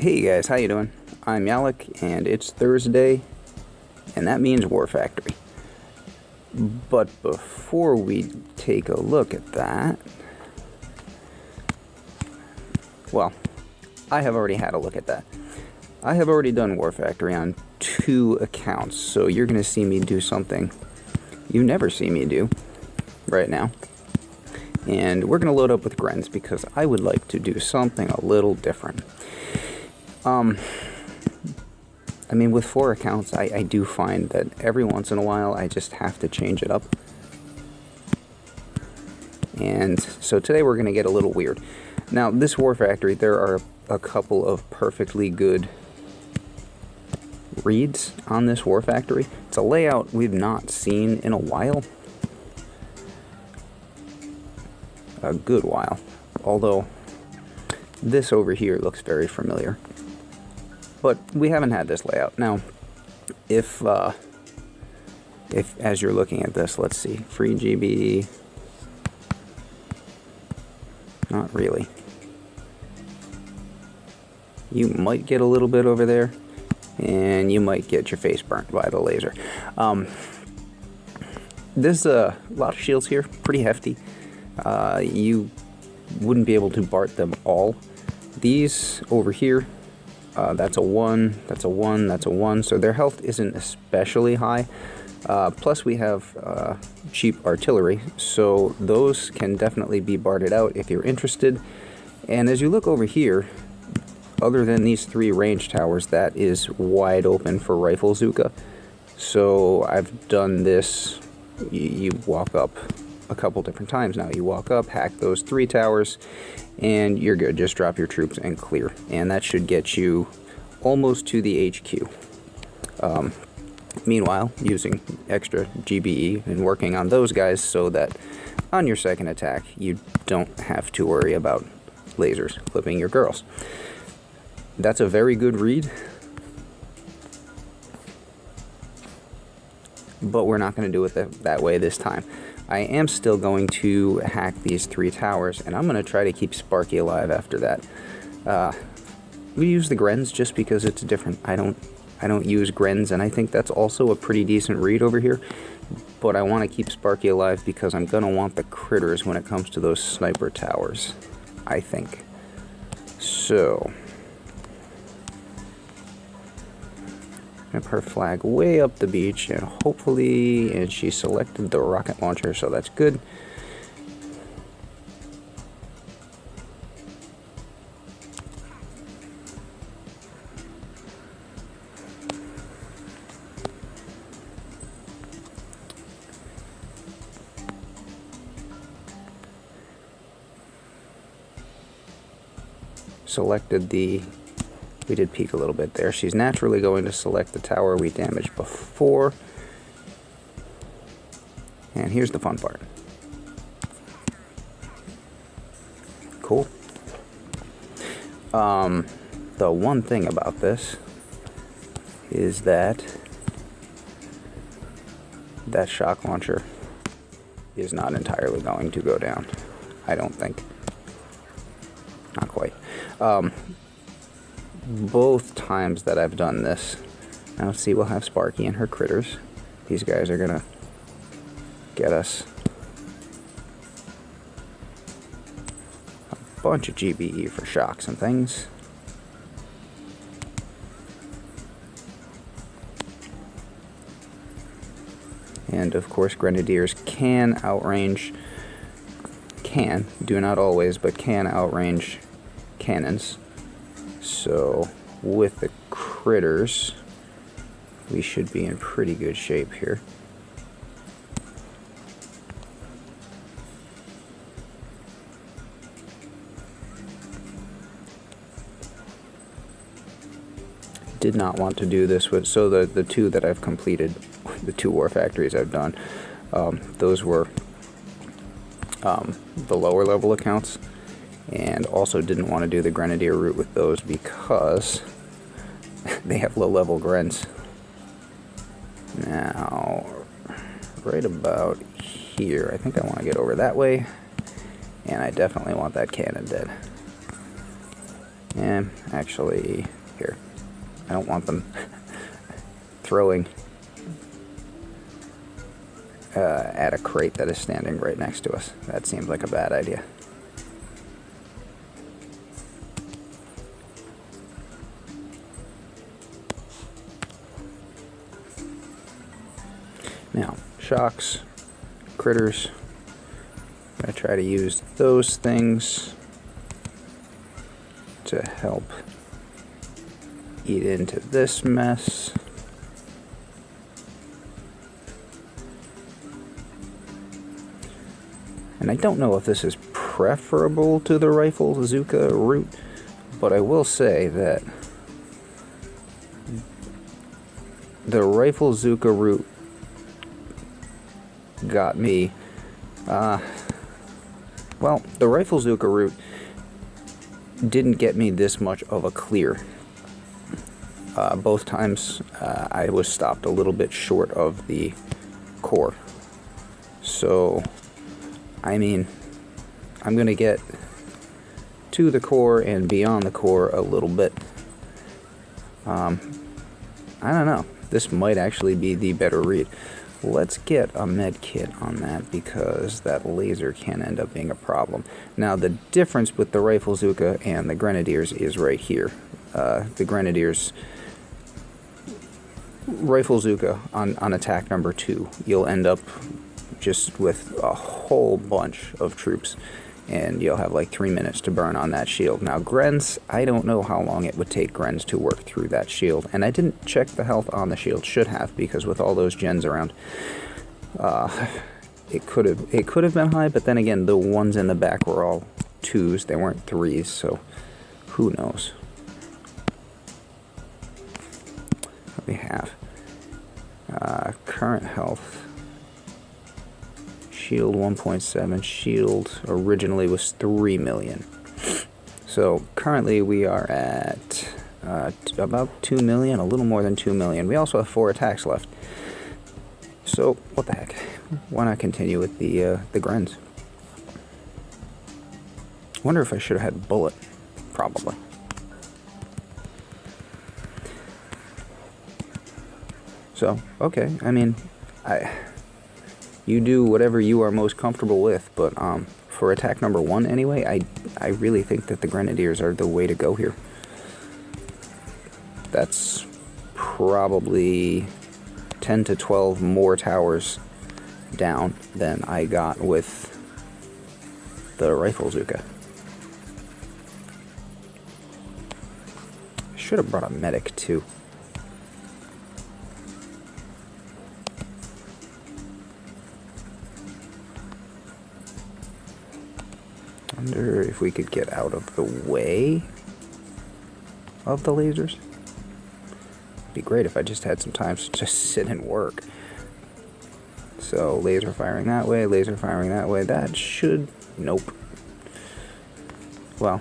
Hey guys, how you doing? I'm Yallik, and it's Thursday, and that means War Factory. But before we take a look at that, well, I have already had a look at that. I have already done War Factory on 2 accounts, so you're going to see me do something you never see me do right now. And we're going to load up with Grens because I would like to do something a little different. I mean, with 4 accounts, I do find that every once in a while I just have to change it up. And so today we're going to get a little weird. Now, this War Factory, there are a couple of perfectly good reads on this War Factory. It's a layout we've not seen in a while. A good while. Although, this over here looks very familiar. But we haven't had this layout. Now, if as you're looking at this, let's see, free GB, not really. You might get a little bit over there, and you might get your face burnt by the laser. There's a lot of shields here, pretty hefty. You wouldn't be able to BART them all. These over here, that's a 1, that's a 1, that's a 1, so their health isn't especially high. Plus we have cheap artillery, so those can definitely be BARTed out if you're interested. And as you look over here, other than these 3 range towers, that is wide open for rifle Zuka. So I've done this, you walk up a couple different times now. You walk up, hack those 3 towers, and you're good. Just drop your troops and clear. And that should get you almost to the HQ. Meanwhile, using extra GBE and working on those guys so that on your second attack, you don't have to worry about lasers clipping your girls. That's a very good read. But we're not going to do it that way this time. I am still going to hack these 3 towers, and I'm going to try to keep Sparky alive after that. We use the Grens just because it's different. I don't use Grens, and I think that's also a pretty decent read over here. But I want to keep Sparky alive because I'm going to want the critters when it comes to those sniper towers, I think. So, have her flag way up the beach, and hopefully, and she selected the rocket launcher, so that's good. Selected the... We did peek a little bit there. She's naturally going to select the tower we damaged before. And here's the fun part. Cool. The one thing about this is that that shock launcher is not entirely going to go down. I don't think. Not quite. Both times that I've done this, now see, we'll have Sparky and her critters. These guys are gonna get us a bunch of GBE for shocks and things. And of course, grenadiers can outrange, do not always, but can outrange cannons. So, with the critters, we should be in pretty good shape here. Did not want to do this with, so the 2 that I've completed, the 2 War Factories I've done, those were the lower level accounts. And also didn't want to do the Grenadier route with those because they have low-level Grens. Now, right about here, I think I want to get over that way, and I definitely want that cannon dead. And actually, here, I don't want them throwing at a crate that is standing right next to us. That seems like a bad idea. Now, shocks, critters, I'm going to try to use those things to help eat into this mess. And I don't know if this is preferable to the Rifle-Zuka route, but I will say that the Rifle-Zuka route got me, well, the Rifle-Zuka route didn't get me this much of a clear. Both times I was stopped a little bit short of the core. So, I mean, I'm going to get to the core and beyond the core a little bit. I don't know. This might actually be the better read. Let's get a med kit on that because that laser can end up being a problem. Now, the difference with the Rifle-Zuka and the Grenadiers is right here. The Grenadiers, Rifle-Zuka on attack number 2, you'll end up just with a whole bunch of troops, and you'll have like 3 minutes to burn on that shield. Now, Grens, I don't know how long it would take Grens to work through that shield, and I didn't check the health on the shield. Should have, because with all those gens around, it could have been high. But then again, the ones in the back were all 2s; they weren't 3s. So who knows? What we have current health. Shield 1.7. Shield originally was 3 million. So currently we are at about 2 million, a little more than 2 million. We also have 4 attacks left. So what the heck? Why not continue with the Grens? Wonder if I should have had bullet. Probably. So okay, I mean, you do whatever you are most comfortable with, but for attack number 1 anyway, I really think that the Grenadiers are the way to go here. That's probably 10 to 12 more towers down than I got with the Rifle-Zuka. I should have brought a medic too. Wonder if we could get out of the way of the lasers. It'd be great if I just had some time to just sit and work. So laser firing that way, laser firing that way. That should... Nope. Well,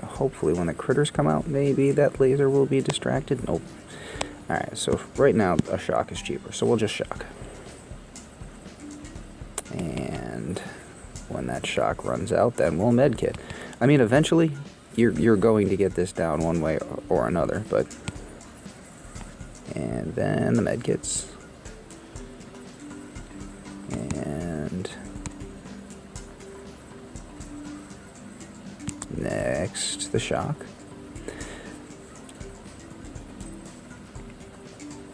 hopefully when the critters come out, maybe that laser will be distracted. Nope. Alright, so right now a shock is cheaper, so we'll just shock. And when that shock runs out, then we'll medkit. I mean, eventually, you're going to get this down one way or another, but... And then the medkits. And... next, the shock.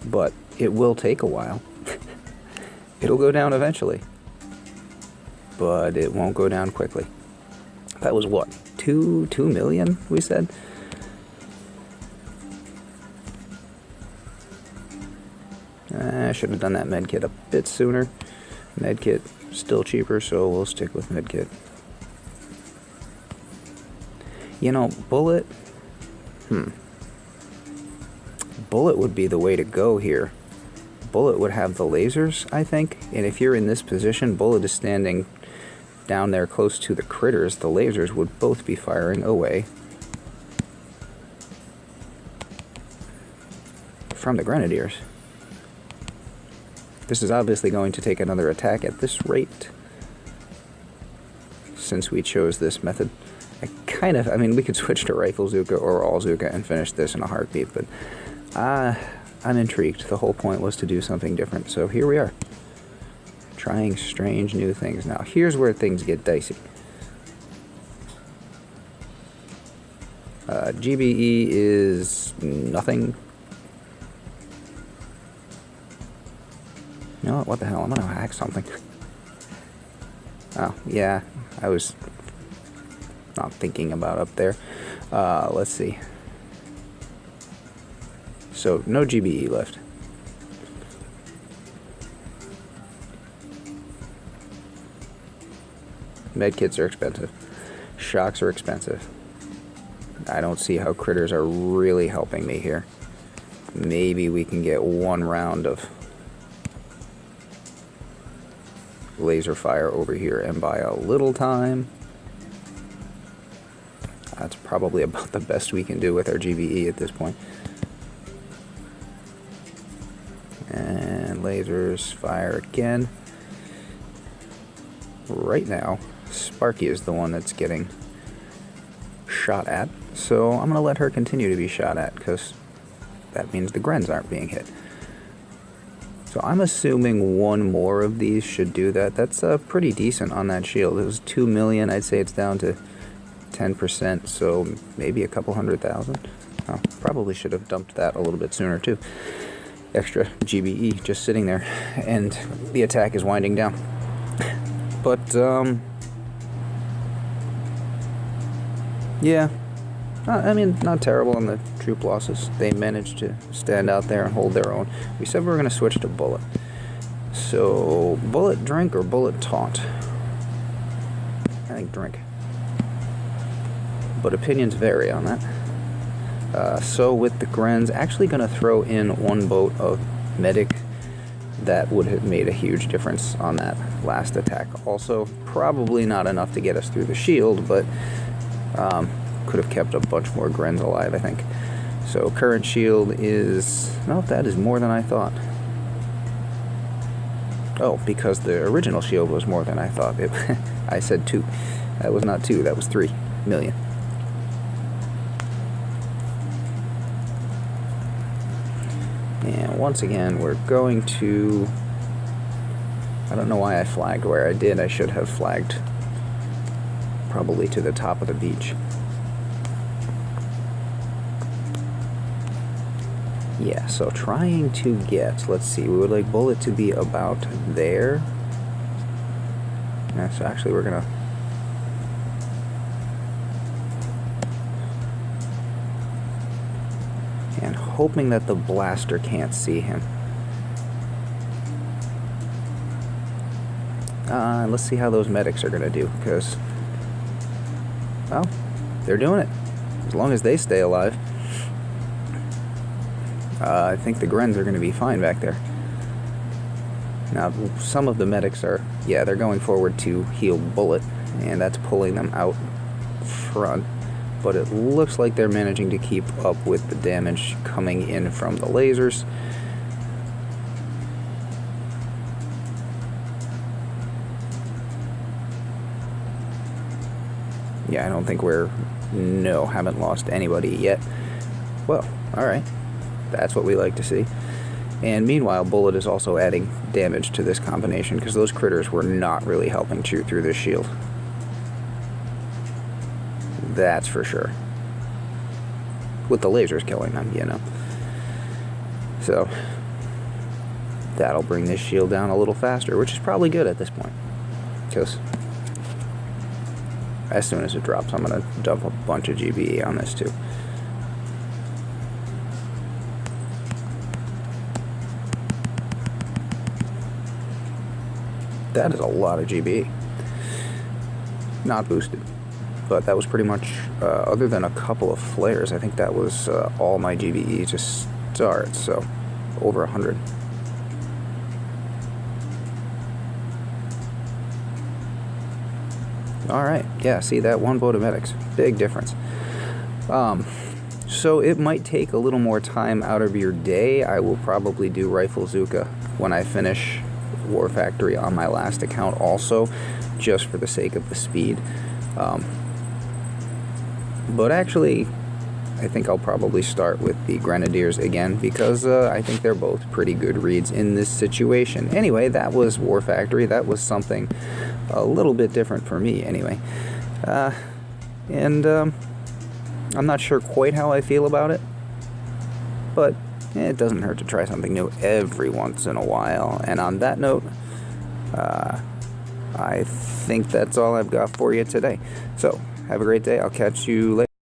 But it will take a while. It'll go down eventually. But it won't go down quickly. That was what? 2 million, we said? I should have done that medkit a bit sooner. Medkit still cheaper, so we'll stick with medkit. You know, bullet... Bullet would be the way to go here. Bullet would have the lasers, I think. And if you're in this position, Bullet is standing down there close to the critters. The lasers would both be firing away from the Grenadiers. This is obviously going to take another attack at this rate, since we chose this method. I mean, we could switch to Rifle Zuka or All Zuka and finish this in a heartbeat, but I'm intrigued. The whole point was to do something different, so here we are. Trying strange new things. Now, here's where things get dicey. GBE is nothing. You know what the hell, I'm gonna hack something. Oh, yeah, I was not thinking about up there. Let's see. So, no GBE left. Medkits are expensive. Shocks are expensive. I don't see how critters are really helping me here. Maybe we can get one round of laser fire over here and buy a little time. That's probably about the best we can do with our GBE at this point. And lasers fire again. Right now, Sparky is the one that's getting shot at, so I'm going to let her continue to be shot at, because that means the Grens aren't being hit. So I'm assuming one more of these should do that. That's pretty decent on that shield. It was 2 million. I'd say it's down to 10%, so maybe a couple 100,000. Oh, probably should have dumped that a little bit sooner too. Extra GBE just sitting there, and the attack is winding down. But yeah, I mean, not terrible on the troop losses. They managed to stand out there and hold their own. We said we were going to switch to Bullet. So, Bullet Drink or Bullet Taunt? I think Drink. But opinions vary on that. So with the Grens, actually going to throw in one boat of Medic. That would have made a huge difference on that last attack. Also, probably not enough to get us through the shield, but could have kept a bunch more Grens alive, I think. So current shield is... no, that is more than I thought. Oh, because the original shield was more than I thought. I said 2. That was not 2, that was 3 million. And once again, we're going to... I don't know why I flagged where I did. I should have flagged probably to the top of the beach. Yeah, so trying to get... let's see, we would like Bullet to be about there. Yeah, so actually we're going to... and hoping that the blaster can't see him. Let's see how those medics are going to do, because, well, they're doing it. As long as they stay alive. I think the Grens are going to be fine back there. Now, some of the medics are, yeah, they're going forward to heal Bullet, and that's pulling them out front. But it looks like they're managing to keep up with the damage coming in from the lasers. Yeah, I don't think we're... no, haven't lost anybody yet. Well, alright. That's what we like to see. And meanwhile, Bullet is also adding damage to this combination, because those critters were not really helping chew through this shield. That's for sure. With the lasers killing them, you know. So, that'll bring this shield down a little faster, which is probably good at this point. Because as soon as it drops, I'm going to dump a bunch of GBE on this too. That is a lot of GBE. Not boosted. But that was pretty much, other than a couple of flares, I think that was all my GBE to start, so over 100. Alright, yeah, see that one boat of medics. Big difference. So it might take a little more time out of your day. I will probably do Rifle Zuka when I finish War Factory on my last account also, just for the sake of the speed. But actually, I think I'll probably start with the Grenadiers again, because I think they're both pretty good reads in this situation. Anyway, that was War Factory. That was something a little bit different for me, anyway. And I'm not sure quite how I feel about it, but it doesn't hurt to try something new every once in a while. And on that note, I think that's all I've got for you today. So, have a great day. I'll catch you later.